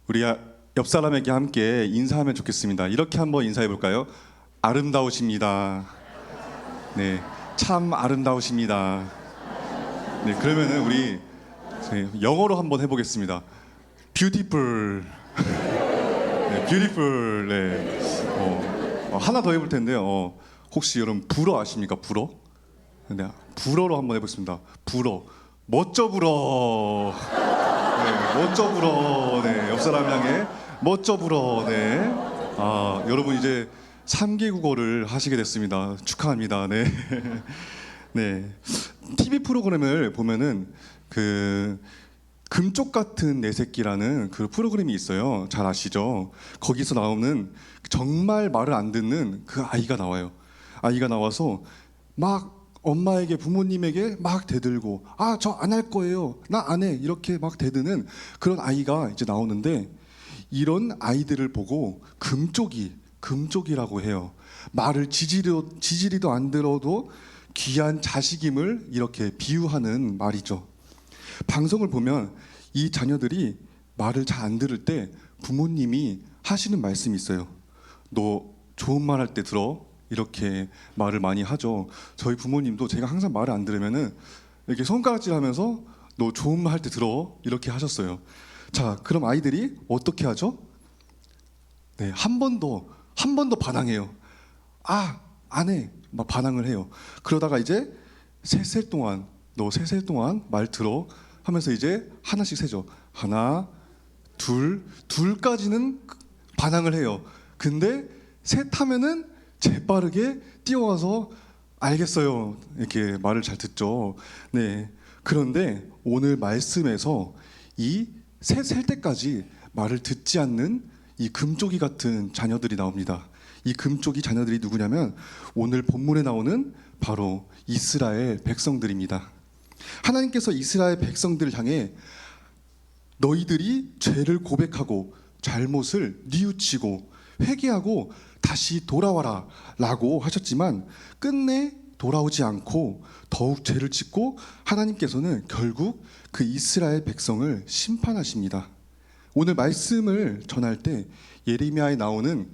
우리 옆 사람에게 함께 인사하면 좋겠습니다. 이렇게 한번 인사해 볼까요? 아름다우십니다. 네, 참 아름다우십니다. 네, 그러면은 우리 영어로 한번 해보겠습니다. Beautiful. 네, beautiful. 네. 하나 더 해볼 텐데요. 혹시 여러분 불어 아십니까? 불어? 네, 불어로 한번 해보겠습니다. 불어. 멋져 불어. 네, 멋져 불어. 네, 옆 사람 향해 멋져 불어. 네. 여러분 이제 3개 국어를 하시게 됐습니다. 축하합니다. 네. 네. TV 프로그램을 보면은 그 금쪽 같은 내 새끼라는 그 프로그램이 있어요. 잘 아시죠? 거기서 나오는 정말 말을 안 듣는 그 아이가 나와요. 아이가 나와서 막 엄마에게 부모님에게 막 대들고 저 안 할 거예요. 나 안 해. 이렇게 막 대드는 그런 아이가 이제 나오는데 이런 아이들을 보고 금쪽이라고 해요. 말을 지지리도 안 들어도 귀한 자식임을 이렇게 비유하는 말이죠. 방송을 보면 이 자녀들이 말을 잘 안 들을 때 부모님이 하시는 말씀이 있어요. 너 좋은 말 할 때 들어. 이렇게 말을 많이 하죠. 저희 부모님도 제가 항상 말을 안 들으면은 이렇게 손가락질하면서 너 좋은 말 할 때 들어. 이렇게 하셨어요. 자, 그럼 아이들이 어떻게 하죠? 네, 한 번 더 반항해요. 안 해. 막 반항을 해요. 그러다가 이제 셋 동안 너 셋 동안 말 들어 하면서 이제 하나씩 세죠. 하나, 둘까지는 반항을 해요. 근데 셋 하면은 재빠르게 뛰어와서 알겠어요. 이렇게 말을 잘 듣죠. 네. 그런데 오늘 말씀에서 이 셋 셀 때까지 말을 듣지 않는 이 금쪽이 같은 자녀들이 나옵니다. 이 금쪽이 자녀들이 누구냐면 오늘 본문에 나오는 바로 이스라엘 백성들입니다. 하나님께서 이스라엘 백성들을 향해 너희들이 죄를 고백하고 잘못을 뉘우치고 회개하고 다시 돌아와라 라고 하셨지만 끝내 돌아오지 않고 더욱 죄를 짓고 하나님께서는 결국 그 이스라엘 백성을 심판하십니다. 오늘 말씀을 전할 때 예레미야에 나오는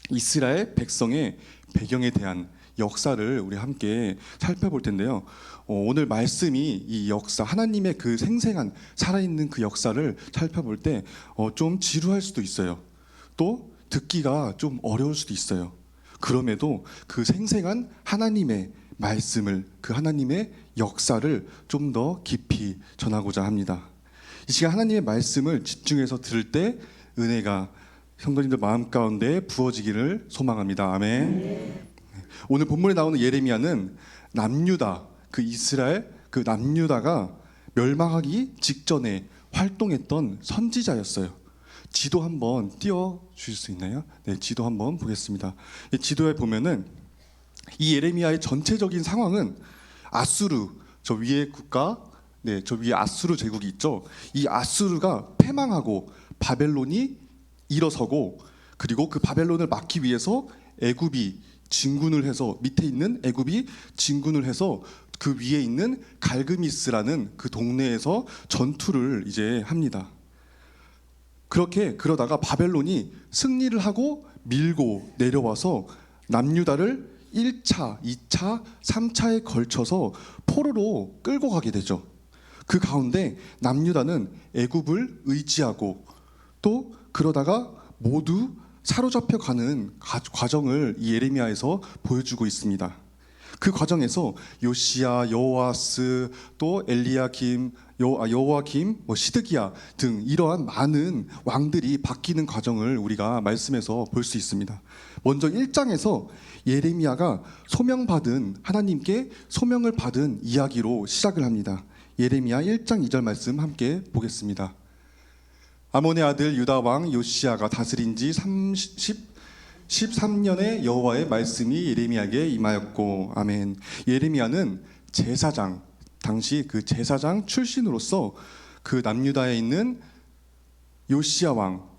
이스라엘 백성의 배경에 대한 역사를 우리 함께 살펴볼 텐데요. 오늘 말씀이 이 역사, 하나님의 그 생생한 살아있는 그 역사를 살펴볼 때 좀 지루할 수도 있어요. 또 듣기가 좀 어려울 수도 있어요. 그럼에도 그 생생한 하나님의 말씀을, 그 하나님의 역사를 좀 더 깊이 전하고자 합니다. 이 시간 하나님의 말씀을 집중해서 들을 때 은혜가 성도님들 마음 가운데 부어지기를 소망합니다. 아멘. 오늘 본문에 나오는 예레미야는 남유다, 그 이스라엘 그 남유다가 멸망하기 직전에 활동했던 선지자였어요. 지도 한번 띄워 주실 수 있나요? 네, 지도 한번 보겠습니다. 이 지도에 보면은 이 예레미야의 전체적인 상황은 아수르, 저 위에 국가, 네, 저 위에 아수르 제국이 있죠. 이 아수르가 패망하고 바벨론이 일어서고, 그리고 그 바벨론을 막기 위해서 애굽이 진군을 해서, 밑에 있는 애굽이 진군을 해서 그 위에 있는 갈그미스라는 그 동네에서 전투를 이제 합니다. 그러다가 바벨론이 승리를 하고 밀고 내려와서 남유다를 1차, 2차, 3차에 걸쳐서 포로로 끌고 가게 되죠. 그 가운데 남유다는 애굽을 의지하고 또 그러다가 모두 사로잡혀 가는 과정을 이 예레미야에서 보여주고 있습니다. 그 과정에서 요시야, 여호아스, 또 엘리야김, 여호와김, 시드기야 등 이러한 많은 왕들이 바뀌는 과정을 우리가 말씀에서 볼 수 있습니다. 먼저 1장에서 예레미야가 하나님께 소명을 받은 이야기로 시작을 합니다. 예레미야 1장 2절 말씀 함께 보겠습니다. 아몬의 아들 유다 왕 요시야가 다스린 지 13년의 여호와의 말씀이 예레미야에게 임하였고. 아멘. 예레미야는 제사장, 당시 그 제사장 출신으로서 그 남유다에 있는 요시야 왕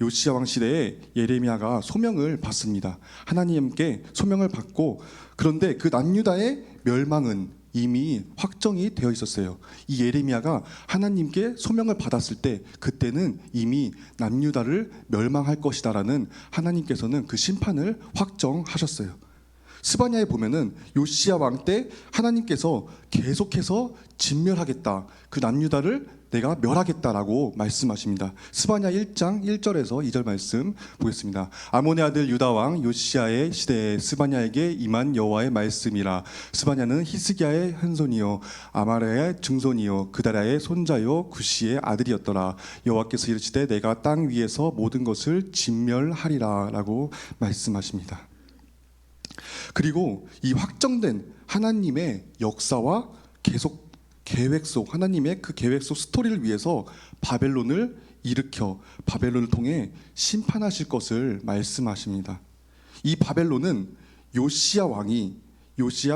시대에 예레미야가 소명을 받습니다. 하나님께 소명을 받고, 그런데 그 남유다의 멸망은 이미 확정이 되어 있었어요. 이 예레미야가 하나님께 소명을 받았을 때 그때는 이미 남유다를 멸망할 것이다라는 하나님께서는 그 심판을 확정하셨어요. 스바냐에 보면은 요시야 왕 때 하나님께서 계속해서 진멸하겠다, 그 남유다를 내가 멸하겠다라고 말씀하십니다. 스바냐 1장 1절에서 2절 말씀 보겠습니다. 아몬의 아들 유다 왕 요시야의 시대에 스바냐에게 임한 여호와의 말씀이라. 스바냐는 히스기야의 현손이요 아마랴의 증손이요 그다랴의 손자요 구시의 아들이었더라. 여호와께서 이르시되 내가 땅 위에서 모든 것을 진멸하리라라고 말씀하십니다. 그리고 이 확정된 하나님의 역사와 계속 계획 속, 하나님의 그 계획 속 스토리를 위해서 바벨론을 일으켜 바벨론을 통해 심판하실 것을 말씀하십니다. 이 바벨론은 요시야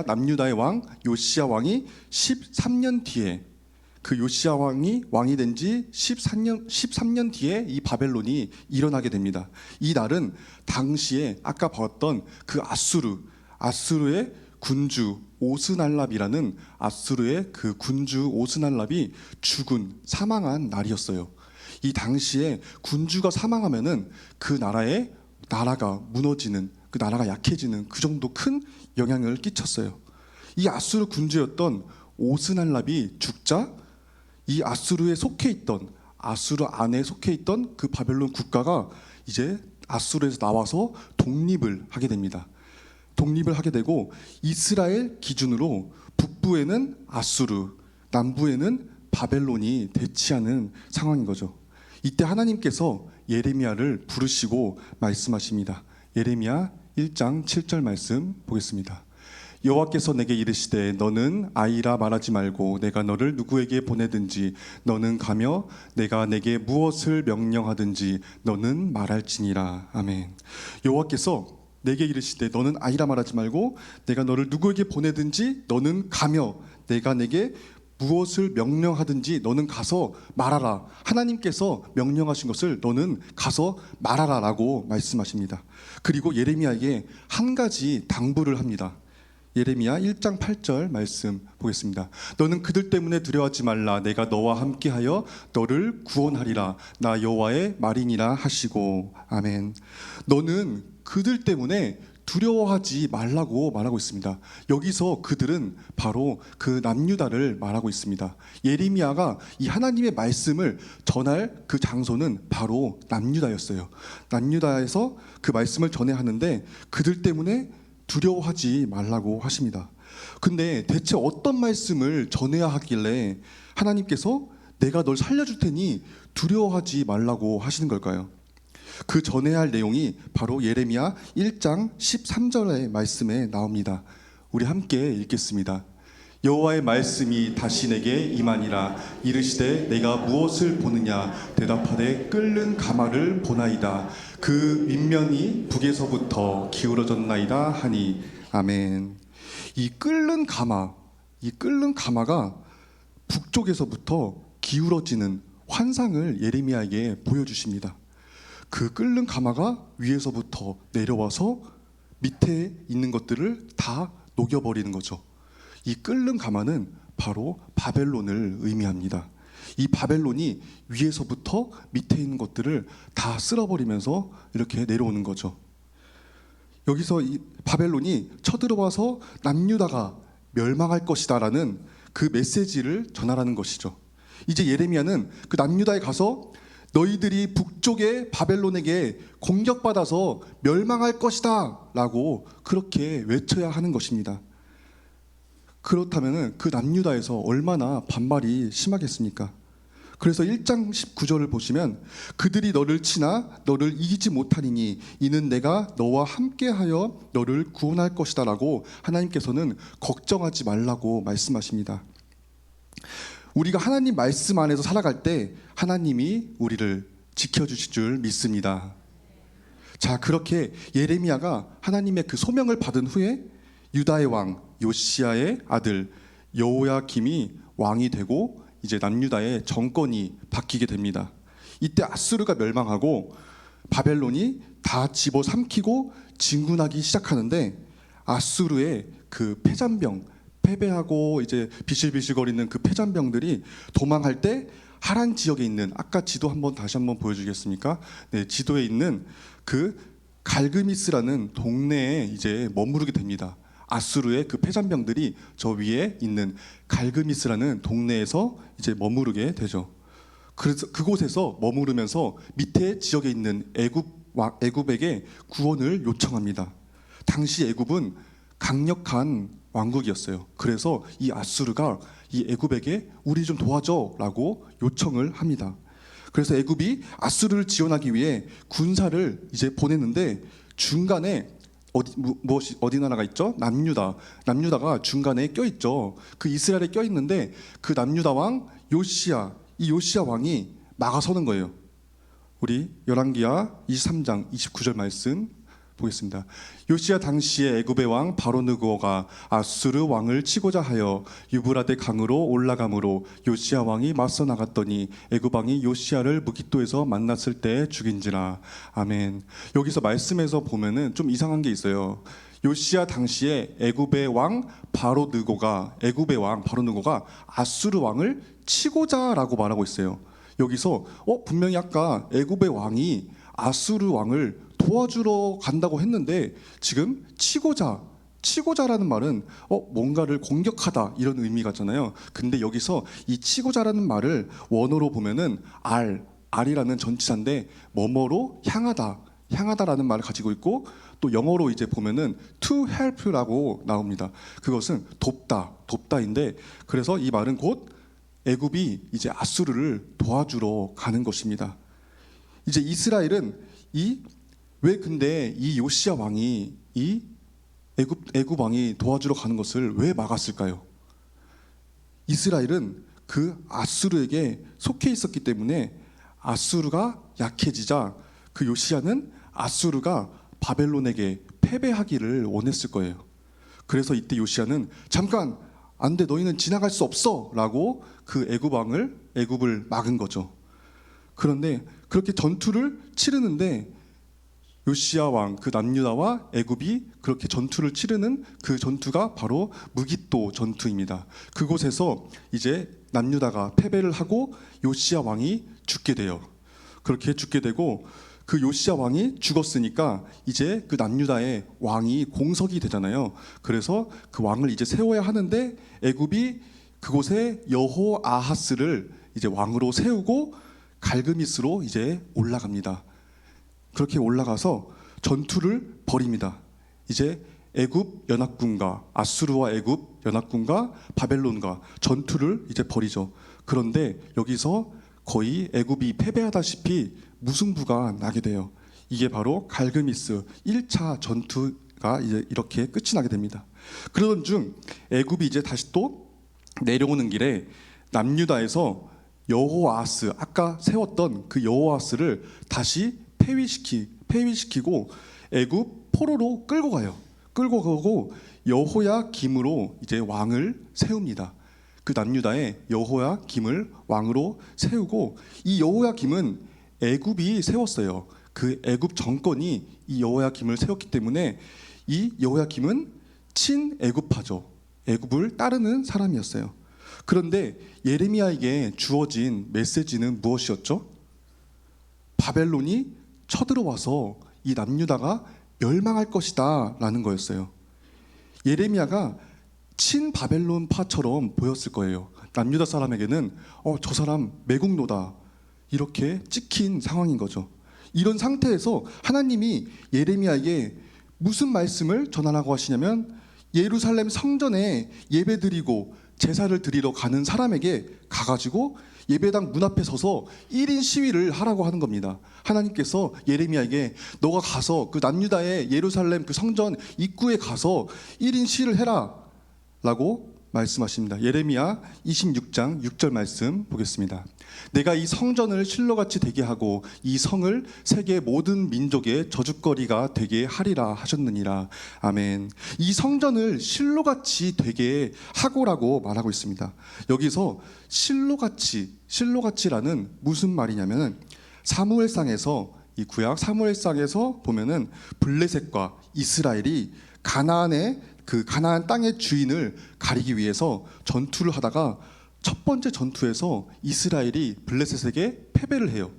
남유다의 왕 요시야 왕이 13년 뒤에, 그 요시야 왕이 된 지 13년 뒤에 이 바벨론이 일어나게 됩니다. 이 날은 당시에 아까 봤던 그 아수르의 군주 오스날랍이라는 아수르의 그 군주 오스날랍이 사망한 날이었어요. 이 당시에 군주가 사망하면은 그 나라가 무너지는, 그 나라가 약해지는 그 정도 큰 영향을 끼쳤어요. 이 아수르 군주였던 오스날랍이 죽자 이 아수르 안에 속해 있던 그 바벨론 국가가 이제 아수르에서 나와서 독립을 하게 됩니다. 독립을 하게 되고 이스라엘 기준으로 북부에는 아수르, 남부에는 바벨론이 대치하는 상황인 거죠. 이때 하나님께서 예레미야를 부르시고 말씀하십니다. 예레미야 1장 7절 말씀 보겠습니다. 여호와께서 내게 이르시되 너는 아이라 말하지 말고 내가 너를 누구에게 보내든지 너는 가며 내가 내게 무엇을 명령하든지 너는 말할지니라. 아멘. 여호와께서 내게 이르시되 너는 아이라 말하지 말고 내가 너를 누구에게 보내든지 너는 가며 내가 내게 무엇을 명령하든지 너는 가서 말하라. 하나님께서 명령하신 것을 너는 가서 말하라 라고 말씀하십니다. 그리고 예레미야에게 한 가지 당부를 합니다. 예레미야 1장 8절 말씀 보겠습니다. 너는 그들 때문에 두려워하지 말라. 내가 너와 함께하여 너를 구원하리라. 나 여호와의 말이니라 하시고. 아멘. 너는 그들 때문에 두려워하지 말라고 말하고 있습니다. 여기서 그들은 바로 그 남유다를 말하고 있습니다. 예레미야가 이 하나님의 말씀을 전할 그 장소는 바로 남유다였어요. 남유다에서 그 말씀을 전해야 하는데 그들 때문에 두려워하지 말라고 하십니다. 근데 대체 어떤 말씀을 전해야 하길래 하나님께서 내가 널 살려줄 테니 두려워하지 말라고 하시는 걸까요? 그 전해야 할 내용이 바로 예레미야 1장 13절의 말씀에 나옵니다. 우리 함께 읽겠습니다. 여호와의 말씀이 다시 내게 임하니라. 이르시되 내가 무엇을 보느냐. 대답하되 끓는 가마를 보나이다. 그 윗면이 북에서부터 기울어졌나이다 하니. 아멘. 이 끓는 가마가 북쪽에서부터 기울어지는 환상을 예레미야에게 보여주십니다. 그 끓는 가마가 위에서부터 내려와서 밑에 있는 것들을 다 녹여버리는 거죠. 이 끓는 가마는 바로 바벨론을 의미합니다. 이 바벨론이 위에서부터 밑에 있는 것들을 다 쓸어버리면서 이렇게 내려오는 거죠. 여기서 이 바벨론이 쳐들어와서 남유다가 멸망할 것이다라는 그 메시지를 전하라는 것이죠. 이제 예레미야는 그 남유다에 가서 너희들이 북쪽의 바벨론에게 공격받아서 멸망할 것이다 라고 그렇게 외쳐야 하는 것입니다. 그렇다면 그 남유다에서 얼마나 반발이 심하겠습니까? 그래서 1장 19절을 보시면 그들이 너를 치나 너를 이기지 못하리니 이는 내가 너와 함께하여 너를 구원할 것이다 라고 하나님께서는 걱정하지 말라고 말씀하십니다. 우리가 하나님 말씀 안에서 살아갈 때 하나님이 우리를 지켜주실 줄 믿습니다. 자, 그렇게 예레미야가 하나님의 그 소명을 받은 후에 유다의 왕 요시야의 아들 여호야김이 왕이 되고 이제 남유다의 정권이 바뀌게 됩니다. 이때 아수르가 멸망하고 바벨론이 다 집어삼키고 진군하기 시작하는데 아수르의 그 패배하고 이제 비실비실거리는 그 패잔병들이 도망할 때 하란 지역에 있는, 아까 지도 다시 한번 보여주겠습니까? 네, 지도에 있는 그 갈그미스라는 동네에 이제 머무르게 됩니다. 아수르의 그 패잔병들이 저 위에 있는 갈그미스라는 동네에서 이제 머무르게 되죠. 그래서 그곳에서 머무르면서 밑에 지역에 있는 애굽에게 구원을 요청합니다. 당시 애굽은 강력한 왕국이었어요. 그래서 이 아수르가 이 애굽에게 우리 좀 도와줘라고 요청을 합니다. 그래서 애굽이 아수르를 지원하기 위해 군사를 이제 보냈는데 중간에 어디 나라가 있죠? 남유다가 중간에 껴있죠. 그 이스라엘에 껴있는데 그 남유다 왕 이 요시야 왕이 막아서는 거예요. 우리 열왕기하 23장 29절 말씀 보겠습니다. 요시야 당시에 애굽의 왕 바로느고가 아수르 왕을 치고자 하여 유브라데 강으로 올라가므로 요시야 왕이 맞서 나갔더니 애굽 왕이 요시야를 무깃도에서 만났을 때 죽인지라. 아멘. 여기서 말씀에서 보면은 좀 이상한 게 있어요. 요시야 당시에 애굽의 왕 바로느고가 아수르 왕을 치고자라고 말하고 있어요. 여기서 분명히 아까 애굽의 왕이 아수르 왕을 도와주러 간다고 했는데 지금 치고자라는 말은 뭔가를 공격하다 이런 의미 같잖아요. 근데 여기서 이 치고자라는 말을 원어로 보면은 알이라는 전치사인데 뭐뭐로 향하다라는 말을 가지고 있고, 또 영어로 이제 보면은 to help라고 나옵니다. 그것은 돕다인데, 그래서 이 말은 곧 애굽이 이제 아수르를 도와주러 가는 것입니다. 이제 이스라엘은 왜 근데 이 요시야 왕이 이 애굽 왕이 도와주러 가는 것을 왜 막았을까요? 이스라엘은 그 아수르에게 속해 있었기 때문에 아수르가 약해지자 그 요시야는 아수르가 바벨론에게 패배하기를 원했을 거예요. 그래서 이때 요시야는 잠깐 안 돼, 너희는 지나갈 수 없어 라고 그 애굽을 막은 거죠. 그런데 그렇게 전투를 치르는데 요시야 왕, 그 남유다와 애굽이 그렇게 전투를 치르는 그 전투가 바로 무깃도 전투입니다. 그곳에서 이제 남유다가 패배를 하고 요시야 왕이 죽게 돼요. 그렇게 죽게 되고, 그 요시야 왕이 죽었으니까 이제 그 남유다의 왕이 공석이 되잖아요. 그래서 그 왕을 이제 세워야 하는데 애굽이 그곳에 여호아하스를 이제 왕으로 세우고 갈그미스로 이제 올라갑니다. 그렇게 올라가서 전투를 벌입니다. 이제 애굽 연합군과 아수르와 애굽 연합군과 바벨론과 전투를 이제 벌이죠. 그런데 여기서 거의 애굽이 패배하다시피 무승부가 나게 돼요. 이게 바로 갈그미스 1차 전투가 이제 이렇게 끝이 나게 됩니다. 그러던 중 애굽이 이제 다시 또 내려오는 길에 남유다에서 여호아스, 아까 세웠던 그 여호아스를 다시 폐위시키고 애굽 포로로 끌고 가고 여호야김으로 이제 왕을 세웁니다. 그 남유다의 여호야김을 왕으로 세우고, 이 여호야김은 애굽이 세웠어요. 그 애굽 정권이 이 여호야김을 세웠기 때문에 이 여호야김은 친애굽파죠. 애굽을 따르는 사람이었어요. 그런데 예레미야에게 주어진 메시지는 무엇이었죠? 바벨론이 쳐들어와서 이 남유다가 멸망할 것이다 라는 거였어요. 예레미야가 친바벨론파처럼 보였을 거예요. 남유다 사람에게는 저 사람 매국노다 이렇게 찍힌 상황인 거죠. 이런 상태에서 하나님이 예레미야에게 무슨 말씀을 전하라고 하시냐면, 예루살렘 성전에 예배드리고 제사를 드리러 가는 사람에게 가가지고 예배당 문 앞에 서서 1인 시위를 하라고 하는 겁니다. 하나님께서 예레미야에게 너가 가서 그 남유다의 예루살렘 그 성전 입구에 가서 1인 시위를 해라 라고 말씀하십니다. 예레미야 26장 6절 말씀 보겠습니다. 내가 이 성전을 실로같이 되게 하고 이 성을 세계 모든 민족의 저주거리가 되게 하리라 하셨느니라. 아멘. 이 성전을 실로같이 되게 하고라고 말하고 있습니다. 여기서 실로같이라는 무슨 말이냐면은 사무엘상에서, 이 구약 사무엘상에서 보면은 블레셋과 이스라엘이 가나안에 그 가나안 땅의 주인을 가리기 위해서 전투를 하다가 첫 번째 전투에서 이스라엘이 블레셋에게 패배를 해요.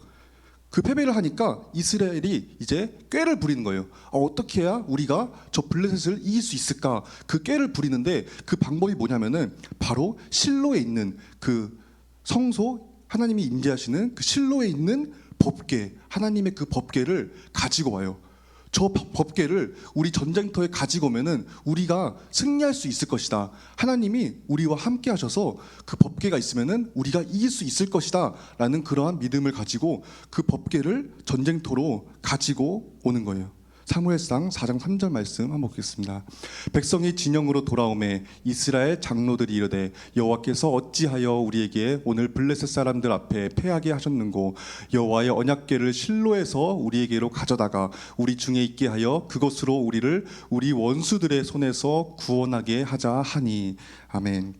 그 패배를 하니까 이스라엘이 이제 꾀를 부리는 거예요. 어떻게 해야 우리가 저 블레셋을 이길 수 있을까? 그 꾀를 부리는데 그 방법이 뭐냐면은 바로 실로에 있는 그 성소, 하나님이 임재하시는 그 실로에 있는 법궤, 하나님의 그 법궤를 가지고 와요. 저 법궤를 우리 전쟁터에 가지고 오면은 우리가 승리할 수 있을 것이다. 하나님이 우리와 함께 하셔서 그 법궤가 있으면은 우리가 이길 수 있을 것이다. 라는 그러한 믿음을 가지고 그 법궤를 전쟁터로 가지고 오는 거예요. 사무엘상 4장 3절 말씀 한번 보겠습니다. 백성이 진영으로 돌아오매 이스라엘 장로들이 이르되 여호와께서 어찌하여 우리에게 오늘 블레셋 사람들 앞에 패하게 하셨는고 여호와의 언약궤를 실로에서 우리에게로 가져다가 우리 중에 있게 하여 그것으로 우리를 우리 원수들의 손에서 구원하게 하자 하니. 아멘.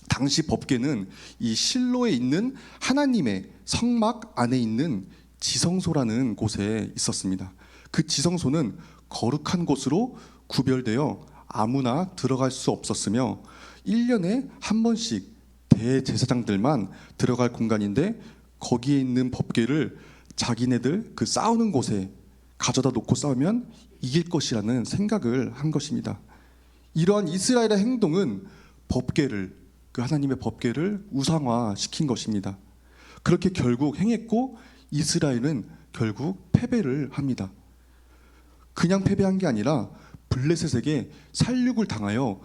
당시 법궤는 이 실로에 있는 하나님의 성막 안에 있는 지성소라는 곳에 있었습니다. 그 지성소는 거룩한 곳으로 구별되어 아무나 들어갈 수 없었으며 1년에 한 번씩 대제사장들만 들어갈 공간인데 거기에 있는 법궤를 자기네들 그 싸우는 곳에 가져다 놓고 싸우면 이길 것이라는 생각을 한 것입니다. 이러한 이스라엘의 행동은 법궤를, 그 하나님의 법궤를 우상화시킨 것입니다. 그렇게 결국 행했고 이스라엘은 결국 패배를 합니다. 그냥 패배한 게 아니라 블레셋에게 살육을 당하여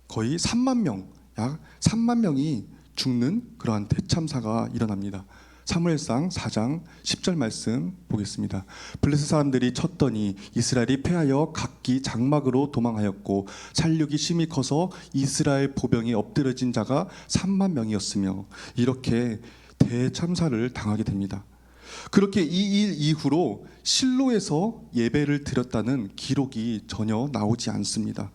거의 3만 명, 약 3만 명이 죽는 그러한 대참사가 일어납니다. 사무엘상 4장 10절 말씀 보겠습니다. 블레셋 사람들이 쳤더니 이스라엘이 패하여 각기 장막으로 도망하였고 살육이 심히 커서 이스라엘 보병이 엎드러진 자가 3만 명이었으며 이렇게 대참사를 당하게 됩니다. 그렇게 이 일 이후로 실로에서 예배를 드렸다는 기록이 전혀 나오지 않습니다.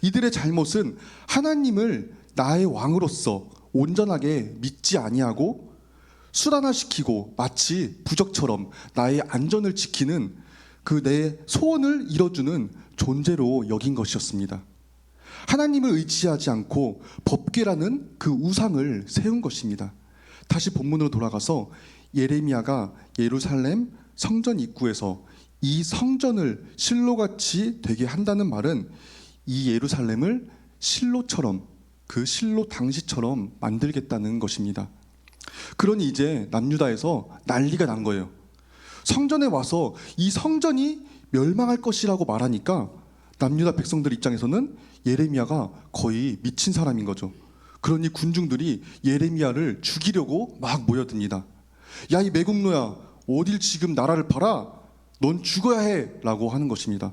이들의 잘못은 하나님을 나의 왕으로서 온전하게 믿지 아니하고 수단화시키고 마치 부적처럼 나의 안전을 지키는 그 내 소원을 이뤄주는 존재로 여긴 것이었습니다. 하나님을 의지하지 않고 법궤라는 그 우상을 세운 것입니다. 다시 본문으로 돌아가서 예레미야가 예루살렘 성전 입구에서 이 성전을 실로같이 되게 한다는 말은 이 예루살렘을 실로처럼, 그 실로 당시처럼 만들겠다는 것입니다. 그러니 이제 남유다에서 난리가 난 거예요. 성전에 와서 이 성전이 멸망할 것이라고 말하니까 남유다 백성들 입장에서는 예레미야가 거의 미친 사람인 거죠. 그러니 군중들이 예레미야를 죽이려고 막 모여듭니다. 야, 이 매국노야, 어딜 지금 나라를 팔아? 넌 죽어야 해! 라고 하는 것입니다.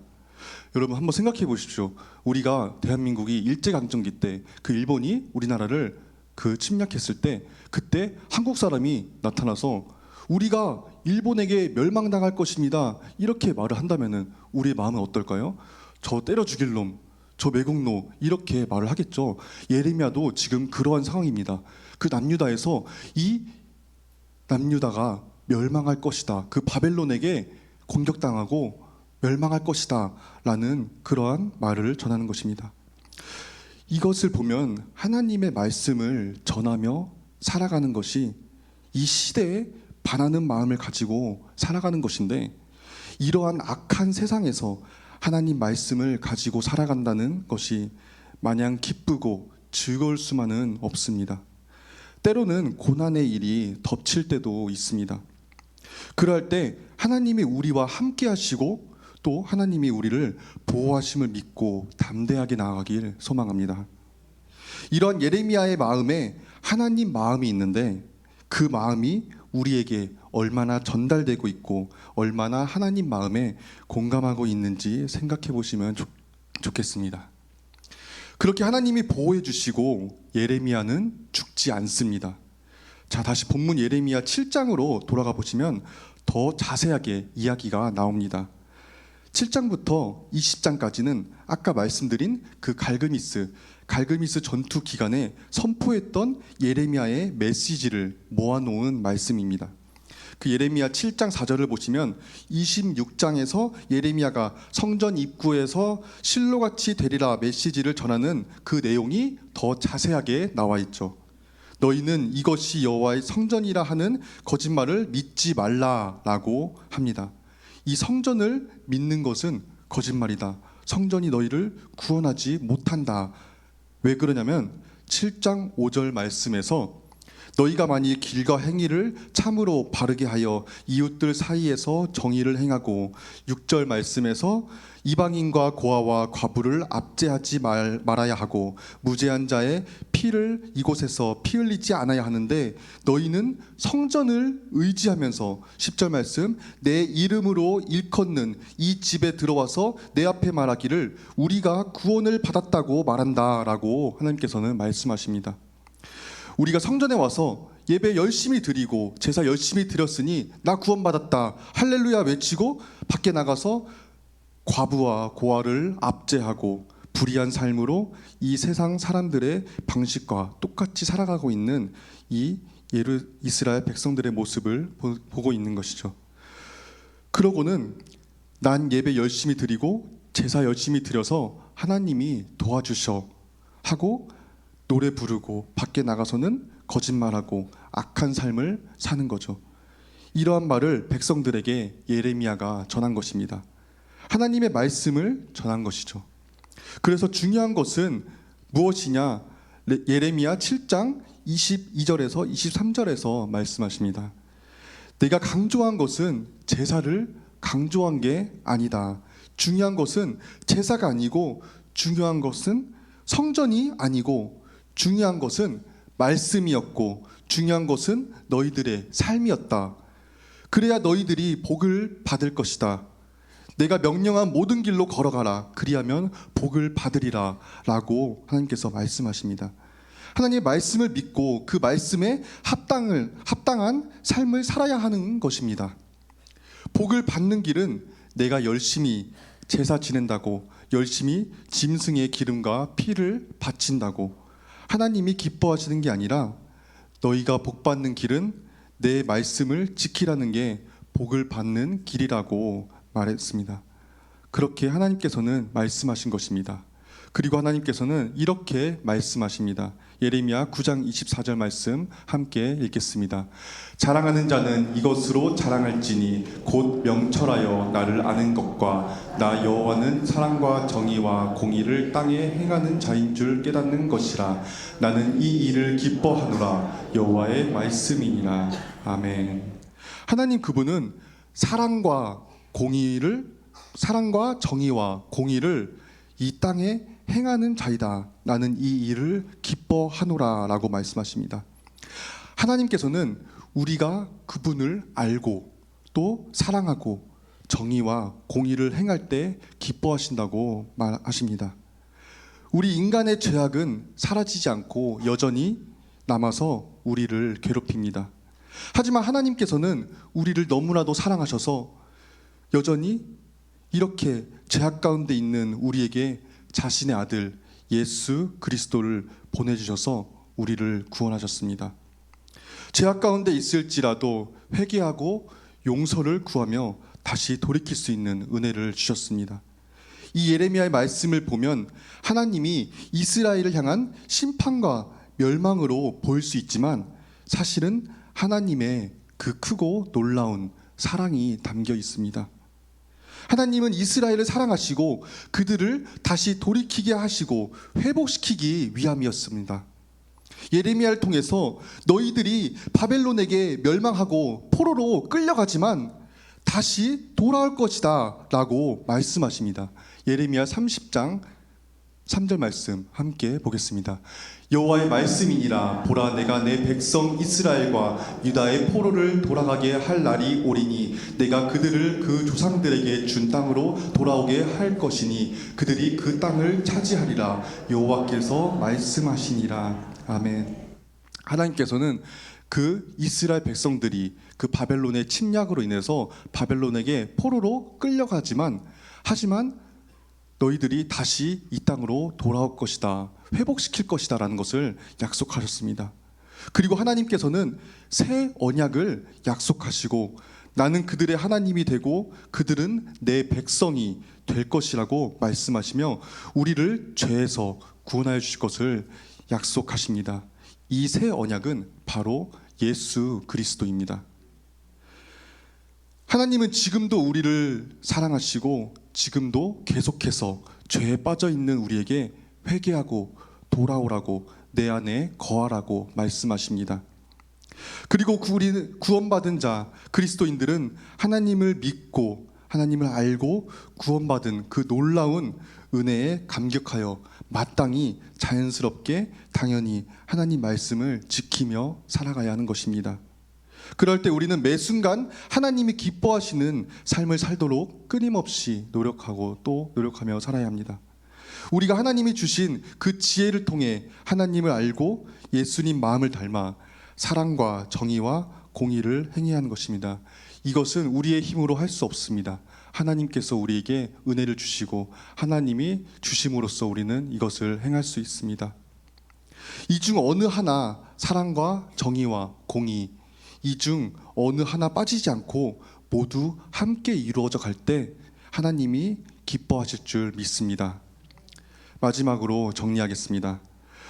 여러분 한번 생각해 보십시오. 우리가 대한민국이 일제강점기 때 그 일본이 우리나라를 그 침략했을 때 그때 한국 사람이 나타나서 우리가 일본에게 멸망당할 것입니다 이렇게 말을 한다면은 우리의 마음은 어떨까요? 저 때려 죽일 놈, 저 매국노 이렇게 말을 하겠죠. 예레미야도 지금 그러한 상황입니다. 그 남유다에서 이 남유다가 멸망할 것이다, 그 바벨론에게 공격당하고 멸망할 것이다 라는 그러한 말을 전하는 것입니다. 이것을 보면 하나님의 말씀을 전하며 살아가는 것이 이 시대에 반하는 마음을 가지고 살아가는 것인데, 이러한 악한 세상에서 하나님 말씀을 가지고 살아간다는 것이 마냥 기쁘고 즐거울 수만은 없습니다. 때로는 고난의 일이 덮칠 때도 있습니다. 그럴 때 하나님이 우리와 함께 하시고 또 하나님이 우리를 보호하심을 믿고 담대하게 나아가길 소망합니다. 이런 예레미야의 마음에 하나님 마음이 있는데 그 마음이 우리에게 얼마나 전달되고 있고 얼마나 하나님 마음에 공감하고 있는지 생각해 보시면 좋겠습니다. 그렇게 하나님이 보호해 주시고 예레미야는 죽지 않습니다. 자, 다시 본문 예레미야 7장으로 돌아가 보시면 더 자세하게 이야기가 나옵니다. 7장부터 20장까지는 아까 말씀드린 그 갈그미스 전투 기간에 선포했던 예레미야의 메시지를 모아놓은 말씀입니다. 그 예레미야 7장 4절을 보시면 26장에서 예레미야가 성전 입구에서 실로같이 되리라 메시지를 전하는 그 내용이 더 자세하게 나와 있죠. 너희는 이것이 여호와의 성전이라 하는 거짓말을 믿지 말라라고 합니다. 이 성전을 믿는 것은 거짓말이다. 성전이 너희를 구원하지 못한다. 왜 그러냐면 7장 5절 말씀에서 너희가 만일 길과 행위를 참으로 바르게 하여 이웃들 사이에서 정의를 행하고 6절 말씀에서 이방인과 고아와 과부를 압제하지 말아야 하고 무죄한 자의 피를 이곳에서 피 흘리지 않아야 하는데 너희는 성전을 의지하면서 10절 말씀 내 이름으로 일컫는 이 집에 들어와서 내 앞에 말하기를 우리가 구원을 받았다고 말한다라고 하나님께서는 말씀하십니다. 우리가 성전에 와서 예배 열심히 드리고 제사 열심히 드렸으니 나 구원받았다 할렐루야 외치고 밖에 나가서 과부와 고아를 압제하고 불의한 삶으로 이 세상 사람들의 방식과 똑같이 살아가고 있는 이 이스라엘 백성들의 모습을 보고 있는 것이죠. 그러고는 난 예배 열심히 드리고 제사 열심히 드려서 하나님이 도와주셔 하고 노래 부르고 밖에 나가서는 거짓말하고 악한 삶을 사는 거죠. 이러한 말을 백성들에게 예레미야가 전한 것입니다. 하나님의 말씀을 전한 것이죠. 그래서 중요한 것은 무엇이냐? 예레미야 7장 22절에서 23절에서 말씀하십니다. 내가 강조한 것은 제사를 강조한 게 아니다. 중요한 것은 제사가 아니고 중요한 것은 성전이 아니고 중요한 것은 말씀이었고 중요한 것은 너희들의 삶이었다. 그래야 너희들이 복을 받을 것이다. 내가 명령한 모든 길로 걸어가라. 그리하면 복을 받으리라 라고 하나님께서 말씀하십니다. 하나님의 말씀을 믿고 그 말씀에 합당한 삶을 살아야 하는 것입니다. 복을 받는 길은 내가 열심히 제사 지낸다고 열심히 짐승의 기름과 피를 바친다고 하나님이 기뻐하시는 게 아니라 너희가 복 받는 길은 내 말씀을 지키라는 게 복을 받는 길이라고 말했습니다. 그렇게 하나님께서는 말씀하신 것입니다. 그리고 하나님께서는 이렇게 말씀하십니다. 예레미야 9장 24절 말씀 함께 읽겠습니다. 자랑하는 자는 이것으로 자랑할지니 곧 명철하여 나를 아는 것과 나 여호와는 사랑과 정의와 공의를 땅에 행하는 자인 줄 깨닫는 것이라. 나는 이 일을 기뻐하노라. 여호와의 말씀이니라. 아멘. 하나님 그분은 사랑과 정의와 공의를 이 땅에 행하는 자이다. 나는 이 일을 기뻐하노라 라고 말씀하십니다. 하나님께서는 우리가 그분을 알고 또 사랑하고 정의와 공의를 행할 때 기뻐하신다고 말하십니다. 우리 인간의 죄악은 사라지지 않고 여전히 남아서 우리를 괴롭힙니다. 하지만 하나님께서는 우리를 너무나도 사랑하셔서 여전히 이렇게 죄악 가운데 있는 우리에게 자신의 아들 예수 그리스도를 보내주셔서 우리를 구원하셨습니다. 죄악 가운데 있을지라도 회개하고 용서를 구하며 다시 돌이킬 수 있는 은혜를 주셨습니다. 이 예레미야의 말씀을 보면 하나님이 이스라엘을 향한 심판과 멸망으로 보일 수 있지만 사실은 하나님의 그 크고 놀라운 사랑이 담겨 있습니다. 하나님은 이스라엘을 사랑하시고 그들을 다시 돌이키게 하시고 회복시키기 위함이었습니다. 예레미야를 통해서 너희들이 바벨론에게 멸망하고 포로로 끌려가지만 다시 돌아올 것이다 라고 말씀하십니다. 예레미야 30장 3절 말씀 함께 보겠습니다. 여호와의 말씀이니라. 보라 내가 내 백성 이스라엘과 유다의 포로를 돌아가게 할 날이 오리니 내가 그들을 그 조상들에게 준 땅으로 돌아오게 할 것이니 그들이 그 땅을 차지하리라. 여호와께서 말씀하시니라. 아멘. 하나님께서는 그 이스라엘 백성들이 그 바벨론의 침략으로 인해서 바벨론에게 포로로 끌려가지만 하지만 너희들이 다시 이 땅으로 돌아올 것이다. 회복시킬 것이다 라는 것을 약속하셨습니다. 그리고 하나님께서는 새 언약을 약속하시고 나는 그들의 하나님이 되고 그들은 내 백성이 될 것이라고 말씀하시며 우리를 죄에서 구원하여 주실 것을 약속하십니다. 이 새 언약은 바로 예수 그리스도입니다. 하나님은 지금도 우리를 사랑하시고 지금도 계속해서 죄에 빠져 있는 우리에게 회개하고 돌아오라고 내 안에 거하라고 말씀하십니다. 그리고 우리는 구원받은 자 그리스도인들은 하나님을 믿고 하나님을 알고 구원받은 그 놀라운 은혜에 감격하여 마땅히 자연스럽게 당연히 하나님 말씀을 지키며 살아가야 하는 것입니다. 그럴 때 우리는 매 순간 하나님이 기뻐하시는 삶을 살도록 끊임없이 노력하고 또 노력하며 살아야 합니다. 우리가 하나님이 주신 그 지혜를 통해 하나님을 알고 예수님 마음을 닮아 사랑과 정의와 공의를 행해야 하는 것입니다. 이것은 우리의 힘으로 할 수 없습니다. 하나님께서 우리에게 은혜를 주시고 하나님이 주심으로써 우리는 이것을 행할 수 있습니다. 이 중 어느 하나 사랑과 정의와 공의 이 중 어느 하나 빠지지 않고 모두 함께 이루어져 갈 때 하나님이 기뻐하실 줄 믿습니다. 마지막으로 정리하겠습니다.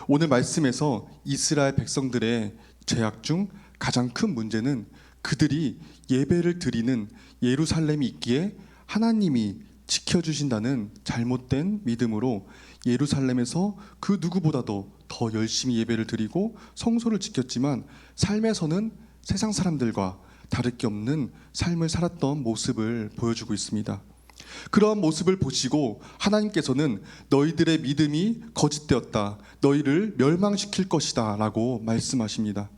오늘 말씀에서 이스라엘 백성들의 죄악 중 가장 큰 문제는 그들이 예배를 드리는 예루살렘이 있기에 하나님이 지켜주신다는 잘못된 믿음으로 예루살렘에서 그 누구보다도 더 열심히 예배를 드리고 성소를 지켰지만 삶에서는 세상 사람들과 다를 게 없는 삶을 살았던 모습을 보여주고 있습니다. 그러한 모습을 보시고 하나님께서는 너희들의 믿음이 거짓되었다. 너희를 멸망시킬 것이다 라고 말씀하십니다.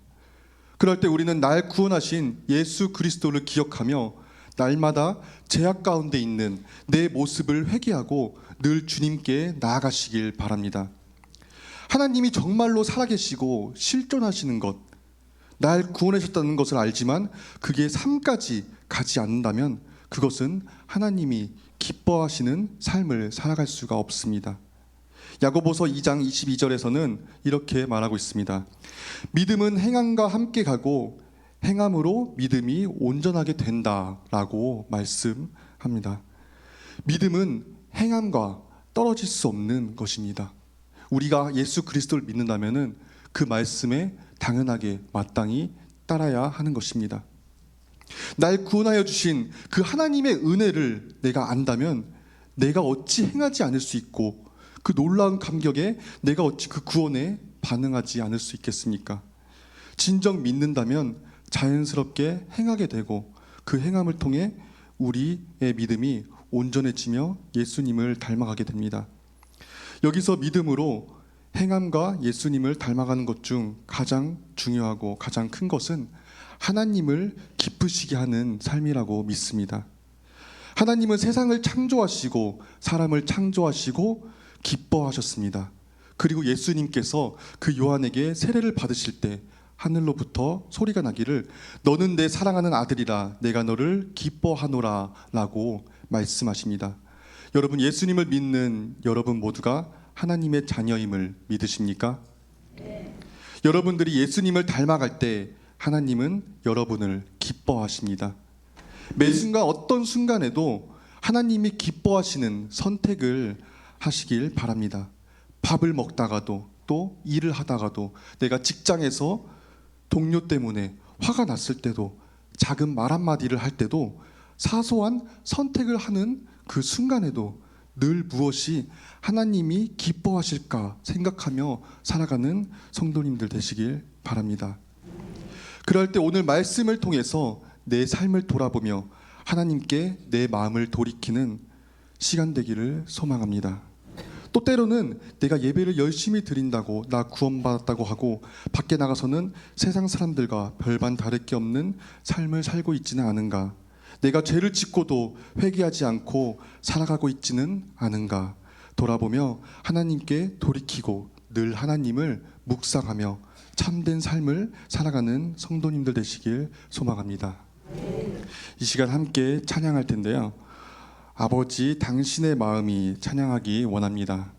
그럴 때 우리는 날 구원하신 예수 그리스도를 기억하며 날마다 죄악 가운데 있는 내 모습을 회개하고 늘 주님께 나아가시길 바랍니다. 하나님이 정말로 살아계시고 실존하시는 것, 날 구원하셨다는 것을 알지만 그게 삶까지 가지 않는다면 그것은 하나님이 기뻐하시는 삶을 살아갈 수가 없습니다. 야고보서 2장 22절에서는 이렇게 말하고 있습니다. 믿음은 행함과 함께 가고 행함으로 믿음이 온전하게 된다라고 말씀합니다. 믿음은 행함과 떨어질 수 없는 것입니다. 우리가 예수 그리스도를 믿는다면은 그 말씀에 당연하게 마땅히 따라야 하는 것입니다. 날 구원하여 주신 그 하나님의 은혜를 내가 안다면 내가 어찌 행하지 않을 수 있고 그 놀라운 감격에 내가 어찌 그 구원에 반응하지 않을 수 있겠습니까? 진정 믿는다면 자연스럽게 행하게 되고 그 행함을 통해 우리의 믿음이 온전해지며 예수님을 닮아가게 됩니다. 여기서 믿음으로 행함과 예수님을 닮아가는 것 중 가장 중요하고 가장 큰 것은 하나님을 기쁘시게 하는 삶이라고 믿습니다. 하나님은 세상을 창조하시고 사람을 창조하시고 기뻐하셨습니다. 그리고 예수님께서 그 요한에게 세례를 받으실 때 하늘로부터 소리가 나기를 너는 내 사랑하는 아들이라 내가 너를 기뻐하노라 라고 말씀하십니다. 여러분, 예수님을 믿는 여러분 모두가 하나님의 자녀임을 믿으십니까? 네. 여러분들이 예수님을 닮아갈 때 하나님은 여러분을 기뻐하십니다. 매 순간 어떤 순간에도 하나님이 기뻐하시는 선택을 하시길 바랍니다. 밥을 먹다가도 또 일을 하다가도 내가 직장에서 동료 때문에 화가 났을 때도 작은 말 한마디를 할 때도 사소한 선택을 하는 그 순간에도 늘 무엇이 하나님이 기뻐하실까 생각하며 살아가는 성도님들 되시길 바랍니다. 그럴 때 오늘 말씀을 통해서 내 삶을 돌아보며 하나님께 내 마음을 돌이키는 시간 되기를 소망합니다. 또 때로는 내가 예배를 열심히 드린다고 나 구원받았다고 하고 밖에 나가서는 세상 사람들과 별반 다를 게 없는 삶을 살고 있지는 않은가? 내가 죄를 짓고도 회개하지 않고 살아가고 있지는 않은가? 돌아보며 하나님께 돌이키고 늘 하나님을 묵상하며 참된 삶을 살아가는 성도님들 되시길 소망합니다. 이 시간 함께 찬양할 텐데요. 아버지 당신의 마음이 찬양하기 원합니다.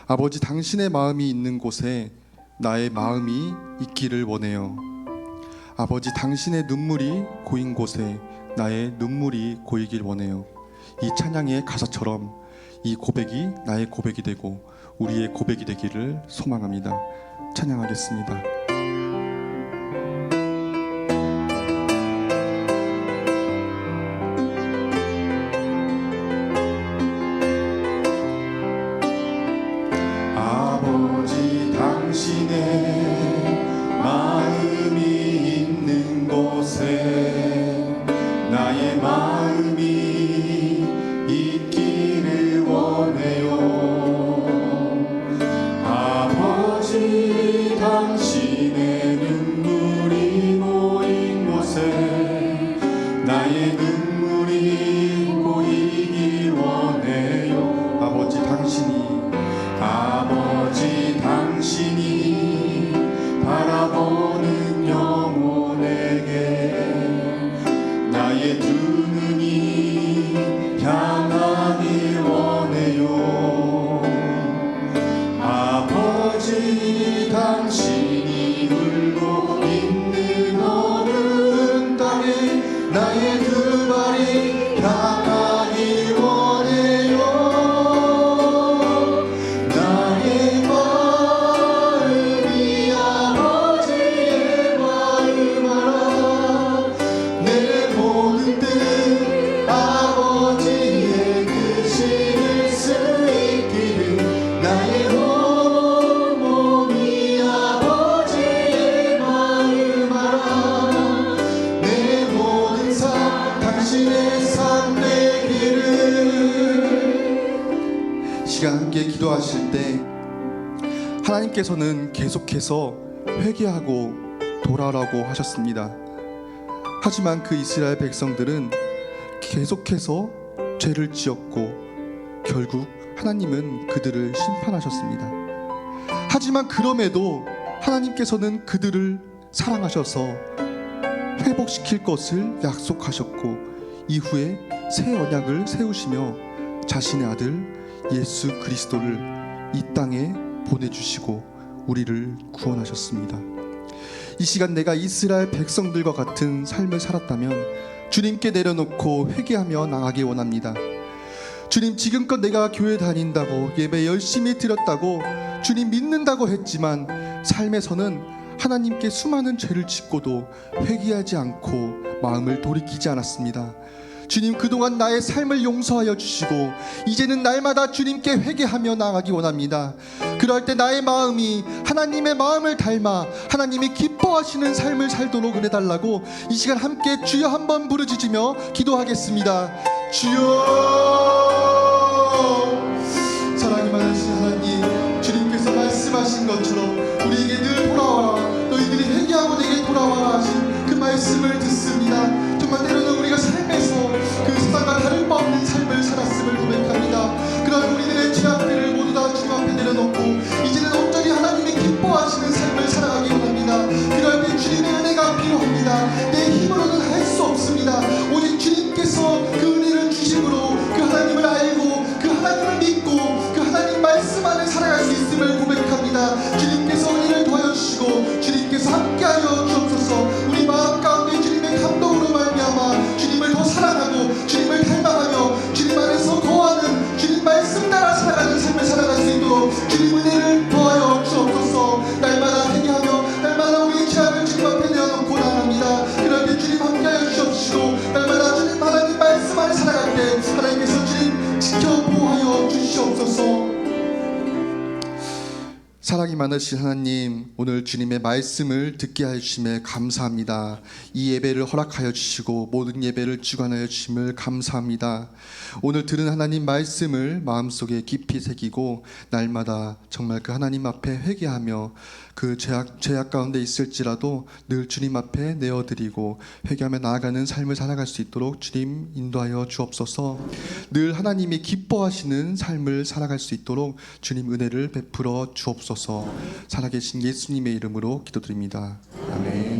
아버지 당신의 마음이 있는 곳에 나의 마음이 있기를 원해요. 아버지, 당신의 눈물이 고인 곳에 나의 눈물이 고이길 원해요. 이 찬양의 가사처럼 이 고백이 나의 고백이 되고 우리의 고백이 되기를 소망합니다. 찬양하겠습니다. 아버지, 당신의 마음이 있는 곳에 나의 마음이 있기를 원해요. 아버지, 당신의 눈물이 고인 곳에 나의 눈물이 고이길 원해요. 아버지, 당신이 바라보는 영혼에게 나의 두 눈이 향하길 원해요. 아버지, 당신이 울고 있는 어느 땅에 나의 두 발이 향하길 원해요. 나의 마음이 아버지의 마음 알아. 내 모든 뜻 아버지의 뜻을 수 있기를. 나의 온 몸이 아버지의 마음 알아. 내 모든 삶 당신의 삶 되기를. 시간 함께 기도하실 때 하나님께서는 계속해서 회개하고 돌아오라고 하셨습니다. 하지만 그 이스라엘 백성들은 계속해서 죄를 지었고 결국 하나님은 그들을 심판하셨습니다. 하지만 그럼에도 하나님께서는 그들을 사랑하셔서 회복시킬 것을 약속하셨고 이후에 새 언약을 세우시며 자신의 아들 예수 그리스도를 이 땅에 보내주시고 우리를 구원하셨습니다. 이 시간 내가 이스라엘 백성들과 같은 삶을 살았다면 주님께 내려놓고 회개하며 나가기 원합니다. 주님, 지금껏 내가 교회 다닌다고 예배 열심히 드렸다고 주님 믿는다고 했지만 삶에서는 하나님께 수많은 죄를 짓고도 회개하지 않고 마음을 돌이키지 않았습니다. 주님, 그동안 나의 삶을 용서하여 주시고 이제는 날마다 주님께 회개하며 나아가기 원합니다. 그럴 때 나의 마음이 하나님의 마음을 닮아 하나님이 기뻐하시는 삶을 살도록 은혜 달라고 이 시간 함께 주여 한번 부르짖으며 기도하겠습니다. 주여, 사랑이 많으신 하나님, 주님께서 말씀하신 것처럼 우리에게 늘 돌아와라, 너희들이 회개하고 내게 돌아와라 하신 그 말씀을 듣습니다. 정말 때로는 우리가 삶에서 그 세상과 다를 바 없는 삶을 살았음을 고백합니다. 그런 우리들의 죄악들을 모두 다 주님 앞에 내려놓고 이제는 온전히 하나님이 기뻐하시는 삶을 살아가기 원합니다. 그럴 때 주님의 은혜가 필요합니다. 내 힘으로는 할 수 없습니다. 오직 주님께서 그 은혜를 주심으로 그 하나님을 알고 그 하나님을 믿고 그 하나님 말씀 안에 살아갈 수 있음을 고백합니다. 주님께서 은혜를 더해주시고 주님께서 함께하여 주옵소서. 우리 마음 가운데 주님의 감동으로 말미암아 주님을 더 사랑하고 주님을 닮아가며 주님 안에서 거하는 주님 말씀 따라 살아가는 삶을 살아갈 수 있도록 주님 은혜를 더하여 주옵소서. 날마다 회개하며 날마다 우리의 죄악을 주님 앞에 내어놓고 나갑니다. 그럴 때 주님 함께하여 주옵시고 날마다 주님 하나님 말씀 안에 살아갈 때 하나님께서 주님 지켜 보호하여 주시옵소서. 사랑이 많으신 하나님, 오늘 주님의 말씀을 듣게 하여 주심에 감사합니다. 이 예배를 허락하여 주시고 모든 예배를 주관하여 주심을 감사합니다. 오늘 들은 하나님 말씀을 마음속에 깊이 새기고 날마다 정말 그 하나님 앞에 회개하며 그 죄악 가운데 있을지라도 늘 주님 앞에 내어드리고 회개하며 나아가는 삶을 살아갈 수 있도록 주님 인도하여 주옵소서. 늘 하나님이 기뻐하시는 삶을 살아갈 수 있도록 주님 은혜를 베풀어 주옵소서. 살아계신 예수님의 이름으로 기도드립니다. 아멘.